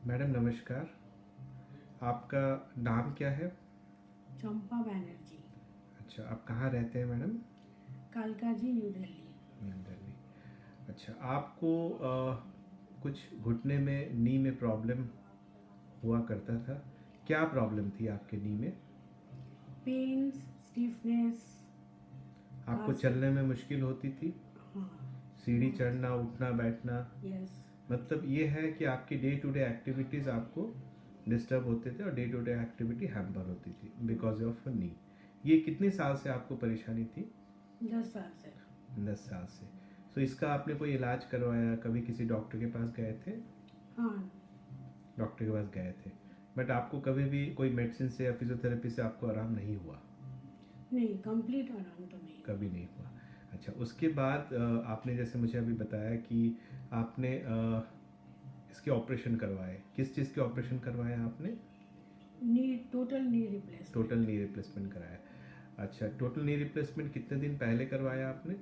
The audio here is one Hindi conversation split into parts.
मैडम नमस्कार। आपका नाम क्या है? चंपा बैनर्जी। अच्छा, आप कहाँ रहते हैं madam? Kalkaji, new Delhi. New Delhi. अच्छा, आपको कुछ घुटने में नी में प्रॉब्लम हुआ करता था। क्या प्रॉब्लम थी आपके नी में? पेन्स, स्टिफनेस, आपको कास्ट। चलने में मुश्किल होती थी? हाँ। सीढ़ी बहुत। चढ़ना उठना बैठना? यस। मतलब ये है कि आपकी डे टू डे एक्टिविटीज़ आपको डिस्टर्ब होते थे और day to day activity hamper होती थी बिकॉज ऑफ नी। ये कितने साल से आपको परेशानी थी? 10 साल से। 10 साल से। सो इसका आपने कोई इलाज करवाया, कभी किसी डॉक्टर के पास गए थे? हाँ। डॉक्टर के पास गए थे, बट आपको कभी भी कोई मेडिसिन से या फिजियोथेरेपी से आपको आराम नहीं हुआ? नहीं, कंप्लीट आराम तो नहीं। कभी नहीं हुआ। अच्छा, उसके बाद आपने जैसे मुझे अभी बताया कि आपने इसके ऑपरेशन करवाए। किस चीज़ के ऑपरेशन करवाए आपने? Knee, total knee replacement. Total knee replacement कराया। अच्छा, टोटल नी रिप्लेसमेंट कितने दिन पहले करवाया आपने?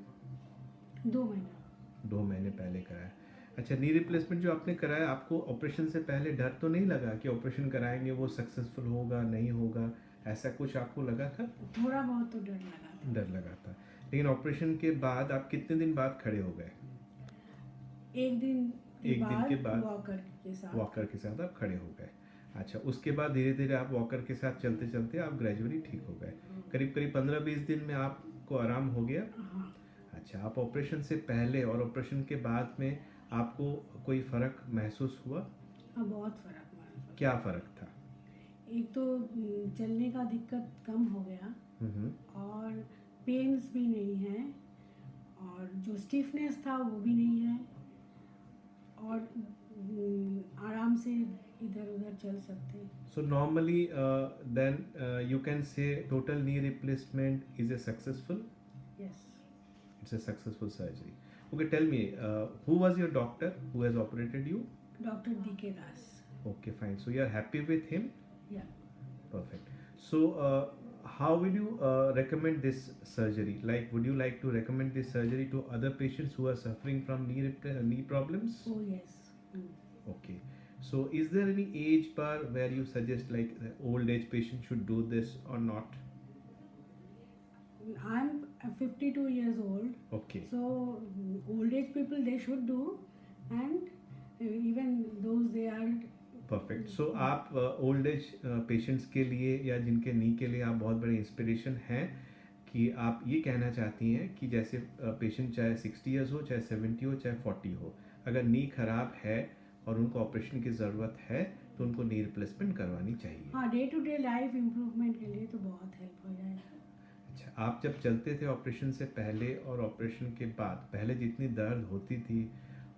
2 महीना। 2 महीने पहले कराया। अच्छा, नी रिप्लेसमेंट जो आपने कराया, आपको ऑपरेशन से पहले डर तो नहीं लगा कि ऑपरेशन कराएंगे वो सक्सेसफुल होगा नहीं होगा? ऐसा कुछ आपको लगा था? थोड़ा बहुत तो डर लगा था। डर लगा था। लेकिन ऑपरेशन के बाद आप कितने दिन बाद खड़े हो गए? एक दिन के एक दिन के बाद बाद वॉकर के साथ। वॉकर के साथ आप खड़े हो गए। अच्छा, उसके बाद धीरे धीरे आप वॉकर के साथ चलते चलते आप ग्रेजुअली ठीक हो गए। करीब करीब 15-20 दिन में आपको आराम हो गया। हाँ। अच्छा, आप ऑपरेशन से पहले और ऑपरेशन के बाद में आपको कोई फ़र्क महसूस हुआ? हाँ, बहुत फर्क हुआ। क्या फ़र्क था? एक तो चलने का दिक्कत कम हो गया हम्म। और पेन्स भी नहीं है और जो स्टिफनेस था वो भी नहीं है और आराम से इधर उधर चल सकते हैं। So normally, then you can say total knee replacement is a successful. Yes. It's a successful surgery. Okay, tell me, who was your doctor who has operated you? Doctor DK Das. Okay, fine. So you are happy with him? या। Perfect. So how will you recommend this surgery? Like, would you like to recommend this surgery to other patients who are suffering from knee problems? O yes. Okay. So is there any age bar where you suggest like the old age patient should do this or not? I am 52 years old. Okay. So old age people they should do and even those they are. Perfect. So आप ओल्ड एज पेशेंट्स के लिए या जिनके नी के लिए आप बहुत बड़े इंस्पिरेशन हैं कि आप ये कहना चाहती हैं कि जैसे पेशेंट चाहे 60 ईयर्स हो, चाहे 70 हो, चाहे 40 हो, अगर नी खराब है और उनको ऑपरेशन की ज़रूरत है तो उनको नी रिप्लेसमेंट करवानी चाहिए। हाँ, day to day life improvement के लिए तो बहुत हेल्प हो जाएगा। अच्छा, आप जब चलते थे ऑपरेशन से पहले और ऑपरेशन के बाद, पहले जितनी दर्द होती थी,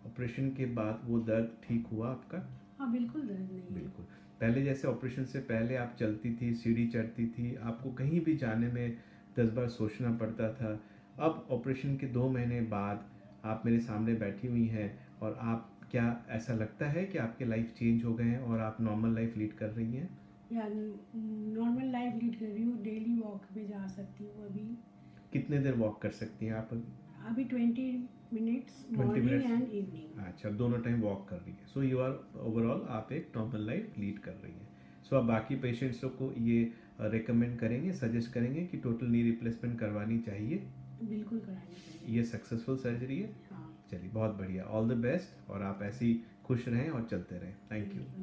ऑपरेशन के बाद वो दर्द ठीक हुआ आपका? हाँ, बिल्कुल दर्द नहीं है। बिल्कुल। पहले जैसे ऑपरेशन से पहले आप चलती थी, सीढ़ी चढ़ती थी, आपको कहीं भी जाने में 10 बार सोचना पड़ता था। अब ऑपरेशन के 2 महीने बाद आप मेरे सामने बैठी हुई हैं और आप, क्या ऐसा लगता है कि आपके लाइफ चेंज हो गए हैं और आप नॉर्मल लाइफ लीड कर रही हैं? या नॉर्मल लाइफ लीड कर रही हूँ, डेली वॉक पे जा सकती हूँ अभी। कितने देर वॉक कर सकती हैं आप? अभी 20 minutes 20 morning minutes. And evening. अच्छा, दोनों टाइम वॉक कर रही है। सो यू आर ओवरऑल आप एक नॉर्मल लाइफ लीड कर रही हैं। सो आप बाकी पेशेंट्स को ये रिकमेंड करेंगे, सजेस्ट करेंगे कि टोटल नी रिप्लेसमेंट करवानी चाहिए? बिल्कुल करानी चाहिए। ये सक्सेसफुल सर्जरी है। हाँ। चलिए, बहुत बढ़िया, ऑल द बेस्ट, और आप ऐसे ही खुश रहें और चलते रहें। Thank you.